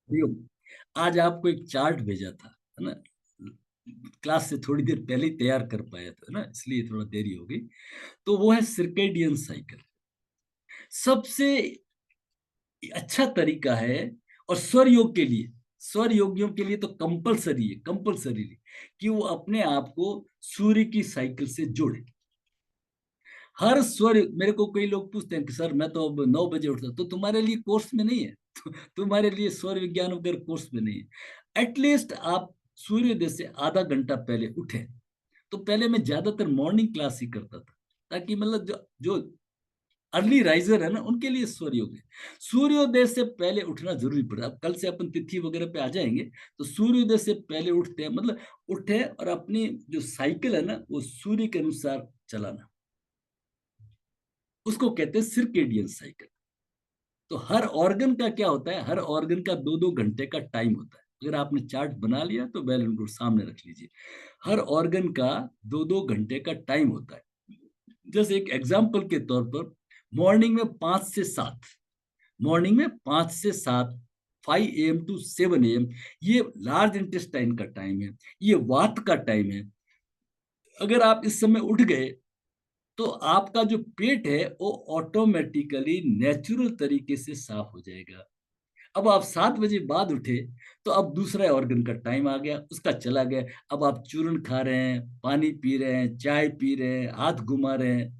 देखो, आज आपको एक चार्ट भेजा था, है ना? क्लास से थोड़ी देर पहले ही तैयार कर पाया था ना, इसलिए थोड़ा देरी हो गई। तो वो है सर्केडियन साइकिल। सबसे अच्छा तरीका है, और स्वर योग के लिए, स्वर योगियों के लिए तो कंपलसरी है, कंपलसरी कि वो अपने आप को सूर्य की साइकिल से जोड़े। हर स्वर, मेरे को कई लोग पूछते हैं कि सर मैं तो अब 9 बजे उठता, तो तुम्हारे लिए कोर्स में नहीं है। तुम्हारे लिए स्वर विज्ञान वगैरह कोर्स में नहीं है। एटलीस्ट आप सूर्योदय से आधा घंटा पहले उठे। तो पहले मैं ज्यादातर मॉर्निंग क्लास ही करता था, ताकि मतलब जो जो अर्ली राइजर है ना, उनके लिए सूर्य योग है। सूर्योदय से पहले उठना जरूरी पड़ता है। अब कल से अपन तिथि वगैरह पे आ जाएंगे। तो सूर्योदय से पहले उठते हैं, मतलब उठे और अपनी जो साइकिल है ना, वो सूर्य के अनुसार चलाना, उसको कहते हैं सिरकेडियन साइकिल। तो हर ऑर्गन का क्या होता है, हर ऑर्गन का 2-2 घंटे का टाइम होता है। अगर आपने चार्ट बना लिया तो बेल उनको सामने रख लीजिए। हर ऑर्गन का 2-2 घंटे का टाइम होता है। जैसे एक एग्जाम्पल के तौर पर, मॉर्निंग में 5 से 7, मॉर्निंग में 5 से 7, 5 AM to 7 AM, ये लार्ज इंटेस्टाइन का टाइम है, ये वात का टाइम है। अगर आप इस समय उठ गए तो आपका जो पेट है वो ऑटोमेटिकली नेचुरल तरीके से साफ हो जाएगा। अब आप 7 बजे बाद उठे, तो अब दूसरा ऑर्गन का टाइम आ गया, उसका चला गया। अब आप चूर्ण खा रहे हैं, पानी पी रहे हैं, चाय पी रहे हैं, हाथ घुमा रहे हैं,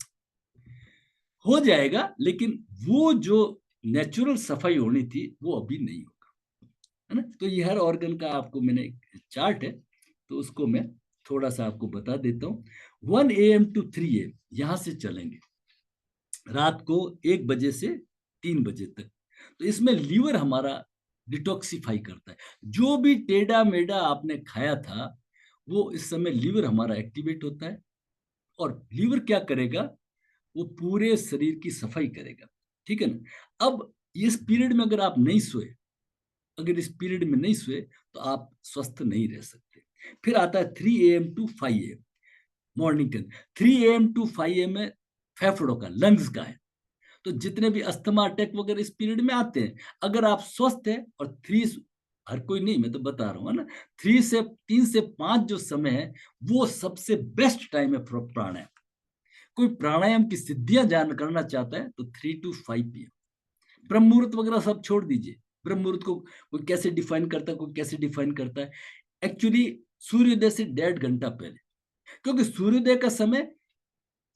हो जाएगा, लेकिन वो जो नेचुरल सफाई होनी थी वो अभी नहीं होगा, है ना? तो ये हर ऑर्गन का आपको मैंने एक चार्ट है, तो उसको मैं थोड़ा सा आपको बता देता हूँ। 1 AM to 3 AM यहाँ से चलेंगे, रात को 1 बजे से 3 बजे तक। तो इसमें लीवर हमारा डिटॉक्सिफाई करता है। जो भी टेढ़ा मेढ़ा आपने खाया था, वो इस समय लीवर हमारा एक्टिवेट होता है। और लीवर क्या करेगा, वो पूरे शरीर की सफाई करेगा। ठीक है ना? अब इस पीरियड में अगर आप नहीं सोए, अगर इस पीरियड में नहीं सोए, तो आप स्वस्थ नहीं रह सकते। फिर आता है 3 AM to 5 AM, मॉर्निंग के। 3 AM to 5 AM में फेफड़ों का, लंग्स का है। तो जितने भी अस्थमा अटैक वगैरह इस पीरियड में आते हैं, अगर आप स्वस्थ है, और थ्री, हर कोई नहीं, मैं तो बता रहा हूँ, है ना? 3 से 5 जो समय है, वो सबसे बेस्ट टाइम है फॉर प्राणायाम। कोई प्राणायाम की सिद्धियां जान करना चाहता है तो 3 to 5 PM। ब्रह्म मुहूर्त वगैरह सब छोड़ दीजिए। ब्रह्म मुहूर्त को कोई कैसे डिफाइन करता है, कोई कैसे डिफाइन करता है। एक्चुअली सूर्योदय से 1.5 घंटा पहले, क्योंकि सूर्योदय का समय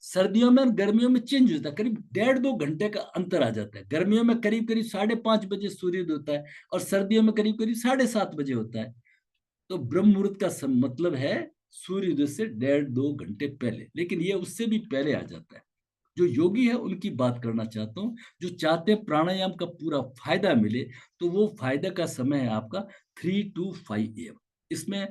सर्दियों में और गर्मियों में चेंज होता है, करीब 1.5-2 घंटे का अंतर आ जाता है। गर्मियों में करीब करीब 5:30 बजे सूर्योदय होता है, और सर्दियों में करीब करीब 7:30 बजे होता है। तो ब्रह्म मुहूर्त का मतलब है सूर्योदय से 1.5-2 घंटे पहले, लेकिन ये उससे भी पहले आ जाता है। जो योगी है उनकी बात करना चाहता हूँ, जो चाहते हैं प्राणायाम का पूरा फायदा मिले, तो वो फायदा का समय है आपका 3 to 5 AM। इसमें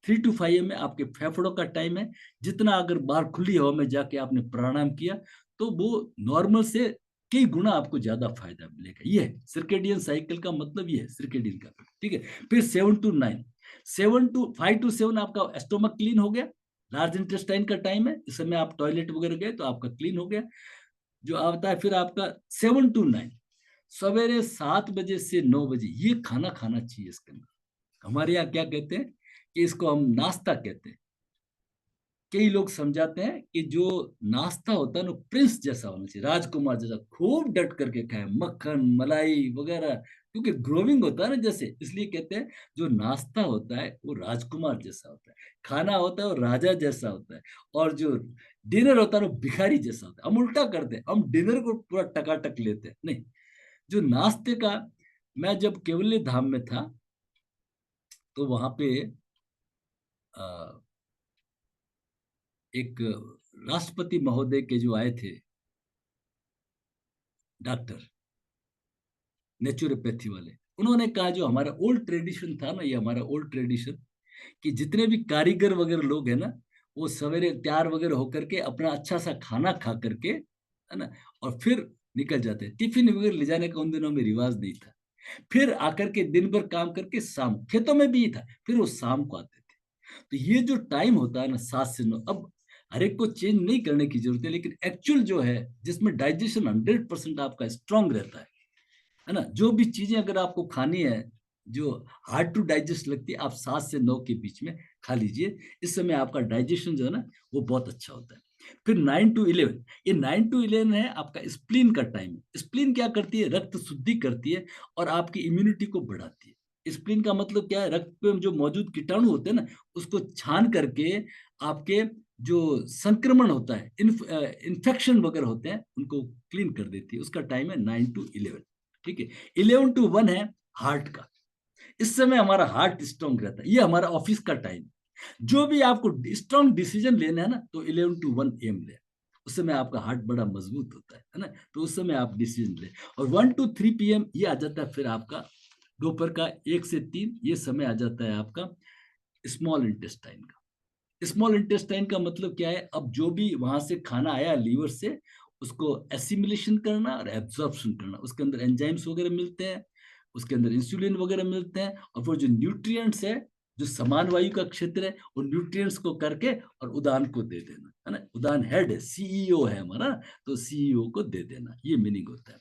3 to 5 AM में आपके फेफड़ों का टाइम है। जितना अगर बाहर खुली हवा में जाके आपने प्राणायाम किया, तो वो नॉर्मल से कई गुना आपको ज्यादा फायदा मिलेगा। ये है सर्केडियन साइकिल का मतलब, ये है सर्केडियन का। ठीक है। फिर 7 to 9, 7 to 5 to 7 आपका स्टोमक क्लीन हो गया, लार्ज इंटेस्टाइन का टाइम है। इस समय आप टॉयलेट वगैरह गए तो आपका क्लीन हो गया। जो आता है फिर आपका 7 to 9, सवेरे 7 बजे से 9 बजे ये खाना खाना चाहिए। इसके अंदर हमारे यहाँ क्या कहते हैं, कि इसको हम नाश्ता कहते हैं। कई लोग समझाते हैं कि जो नाश्ता होता है ना, प्रिंस जैसा होना चाहिए, राजकुमार जैसा, खूब डट करके खाए, मक्खन मलाई वगैरह, क्योंकि ग्रोविंग होता है ना जैसे, इसलिए कहते हैं जो नाश्ता होता है वो राजकुमार जैसा होता है, खाना होता है वो राजा जैसा होता है, और जो डिनर होता है वो भिखारी जैसा होता है। हम उल्टा करते हैं, हम डिनर को पूरा टकाटक लेते हैं, नहीं। जो नाश्ते का, मैं जब केवल्य धाम में था, तो वहां पे एक राष्ट्रपति महोदय के जो आए थे डॉक्टर, नेचुरोपैथी वाले, उन्होंने कहा जो हमारा ओल्ड ट्रेडिशन था ना, ये हमारा ओल्ड ट्रेडिशन, कि जितने भी कारीगर वगैरह लोग हैं ना, वो सवेरे तैयार वगैरह होकर के अपना अच्छा सा खाना खा करके, है ना, और फिर निकल जाते हैं। टिफिन वगैरह ले जाने का उन दिनों में रिवाज नहीं था। फिर आकर के दिन भर काम करके शाम, खेतों में भी ही था, फिर वो शाम को आते थे। तो ये जो टाइम होता है ना, 7 से 9, अब हर एक को चेंज नहीं करने की जरूरत है, लेकिन एक्चुअल जो है, जिसमें डाइजेशन 100% आपका स्ट्रांग रहता है ना, जो भी चीजें अगर आपको खानी है, जो हार्ड टू डाइजेस्ट लगती है, आप 7 से 9 के बीच में खा लीजिए। इस समय आपका डाइजेशन जो है ना वो बहुत अच्छा होता है। फिर 9 to 11, ये 9 to 11 है आपका स्प्लीन का टाइम। स्प्लीन क्या करती है? रक्त शुद्धि करती है और आपकी इम्यूनिटी को बढ़ाती है। स्प्लीन का मतलब क्या है? रक्त में जो मौजूद कीटाणु होते हैं ना उसको छान करके आपके जो संक्रमण होता है, इन्फेक्शन वगैरह होते हैं, उनको क्लीन कर देती है। उसका टाइम है 9 to 11। ठीक है। 11 to 1 है हार्ट का। इस समय हमारा हार्ट स्ट्रांग रहता है, ये हमारा ऑफिस का टाइम। जो भी आपको स्ट्रांग डिसीजन लेना है ना तो 11 to 1 AM ले। उस समय आपका हार्ट बड़ा मजबूत होता है ना, तो उस समय आप डिसीजन ले। और 1 to 3 PM ये आ जाता है फिर आपका दोपहर का 1 से 3, ये समय आ जाता है आपका स्मॉल इंटेस्टाइन का। स्मॉल इंटेस्टाइन का मतलब क्या है? अब जो भी वहां से खाना आया लीवर से, उसको एसिमिलेशन करना और एब्जॉर्प्शन करना। उसके अंदर एंजाइम्स वगैरह मिलते हैं, उसके अंदर इंसुलिन वगैरह मिलते हैं, और फिर जो न्यूट्रिएंट्स है, जो समान वायु का क्षेत्र है, उन न्यूट्रिएंट्स को करके और उदान को दे देना है ना। उदान हेड है, सीईओ है हमारा, तो सीईओ को दे देना, ये मीनिंग होता है।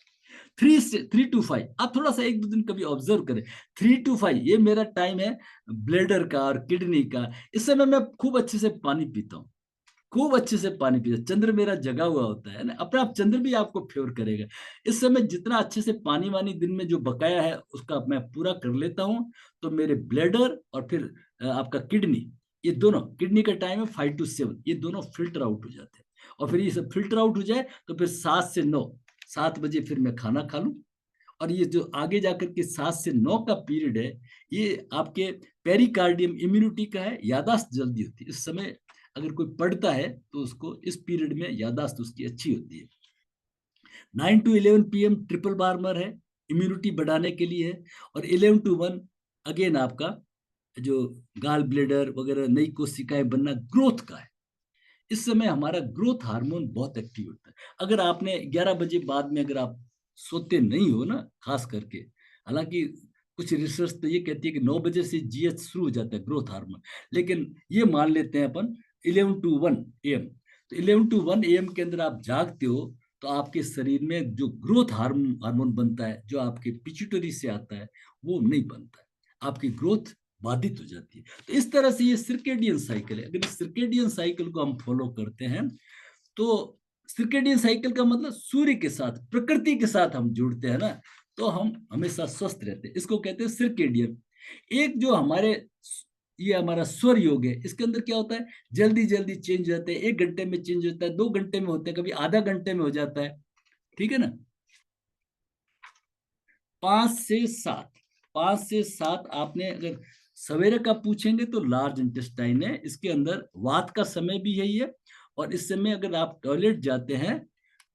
3 to 5, आप थोड़ा सा 1-2 दिन कभी ऑब्जर्व करें। 3 to 5 ये मेरा टाइम है ब्लेडर का और किडनी का। इस समय मैं खूब अच्छे से पानी पीता हूँ, खूब अच्छे से पानी पीता। चंद्र मेरा जगा हुआ होता है ना, अपने आप चंद्र भी आपको फेवर करेगा। इस समय जितना अच्छे से पानी वानी दिन में जो बकाया है उसका मैं पूरा कर लेता हूँ, तो मेरे ब्लेडर और फिर आपका किडनी, ये दोनों, किडनी का टाइम है 5 to 7, ये दोनों फिल्टर आउट हो जाते हैं। और फिर ये सब फिल्टर आउट हो जाए तो फिर 7 से 9, 7 बजे फिर मैं खाना खा लूँ। और ये जो आगे जाकर के 7 से 9 का पीरियड है, ये आपके पेरिकार्डियम इम्यूनिटी का है, यादाश्त जल्दी होती है इस समय। अगर कोई पढ़ता है तो उसको इस पीरियड में यादाश्त उसकी अच्छी होती है। 9 to 11 PM ट्रिपल बार्मर है, इम्यूनिटी बढ़ाने के लिए है। और 11 to 1 अगेन आपका जो गाल ब्लेडर वगैरह नई कोशिकाएं बनना, ग्रोथ का है। इस समय हमारा ग्रोथ हार्मोन बहुत एक्टिव होता है। अगर आपने 11 बजे बाद में अगर आप सोते नहीं हो ना, खास करके, हालांकि कुछ रिसर्च तो ये कहती है कि 9 बजे से जीएच शुरू हो जाता है, ग्रोथ हार्मोन, लेकिन ये मान लेते हैं अपन 11 to 1 AM। तो 11 to 1 AM के अंदर आप जागते हो तो आपके शरीर में जो ग्रोथ हार्मोन हार्मोन बनता है, जो आपके पिट्यूटरी से आता है, वो नहीं बनता है। आपकी ग्रोथ बाधित हो जाती है। तो इस तरह से ये सर्केडियन साइकिल है। अगर इस सर्केडियन साइकिल को हम फॉलो करते हैं तो सर्केडियन साइकिल का मतलब सूर्य के साथ, प्रकृति के साथ हम जुड़ते हैं ना, तो हम हमेशा स्वस्थ रहते हैं। इसको कहते हैं सर्केडियन। एक जो हमारे ये हमारा स्वर योग है, इसके अंदर क्या होता है? जल्दी जल्दी चेंज हो जाता है, 1 घंटे में चेंज होता है, 2 घंटे में होता है, कभी आधा घंटे में हो जाता है। ठीक है ना। 5 से 7, 5 से 7 आपने अगर सवेरे का पूछेंगे तो लार्ज इंटेस्टाइन है, इसके अंदर वात का समय भी यही है। और इस समय अगर आप टॉयलेट जाते हैं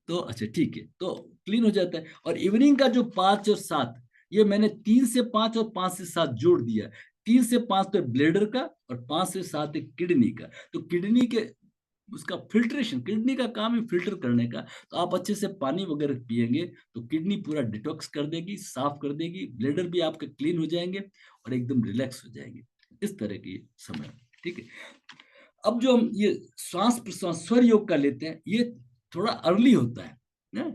तो अच्छा ठीक है, तो क्लीन हो जाता है। और इवनिंग का जो 5 और 7, ये मैंने 3 से 5 और 5 से 7 जोड़ दिया। 3 से 5 तो ब्लेडर का और 5 से 7 है किडनी का। तो किडनी के उसका फिल्ट्रेशन, किडनी का काम है फिल्टर करने का। तो आप अच्छे से पानी वगैरह पिएंगे तो किडनी पूरा डिटॉक्स कर देगी, साफ कर देगी, ब्लेडर भी आपके क्लीन हो जाएंगे और एकदम रिलैक्स हो जाएंगे। इस तरह की समय। ठीक है। अब जो हम ये श्वास प्रश्वास स्वर योग का लेते हैं, ये थोड़ा अर्ली होता है ना?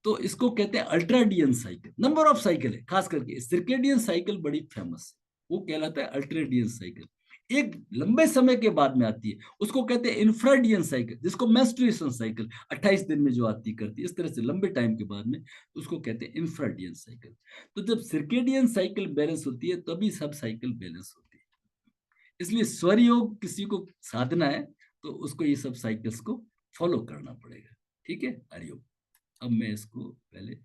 तो इसको कहते हैं अल्ट्राडियन साइकिल। नंबर ऑफ साइकिल है, खास करके सर्केडियन साइकिल बड़ी फेमस है, वो कहलाता है अल्ट्राडियन साइकिल। एक लंबे समय के बाद में आती है, उसको कहते हैं इंफ्राडियन साइकिल, जिसको मेंस्ट्रुएशन साइकिल 28 दिन में जो आती करती है, इस तरह से लंबे टाइम के बाद में उसको कहते हैं इंफ्राडियन साइकिल। तो जब सर्केडियन साइकिल बैलेंस होती है तभी सब साइकिल बैलेंस होती है। इसलिए स्वर योग किसी को साधना है तो उसको ये सब साइकिल्स को फॉलो करना पड़ेगा। ठीक है, हरिओम। अब मैं इसको पहले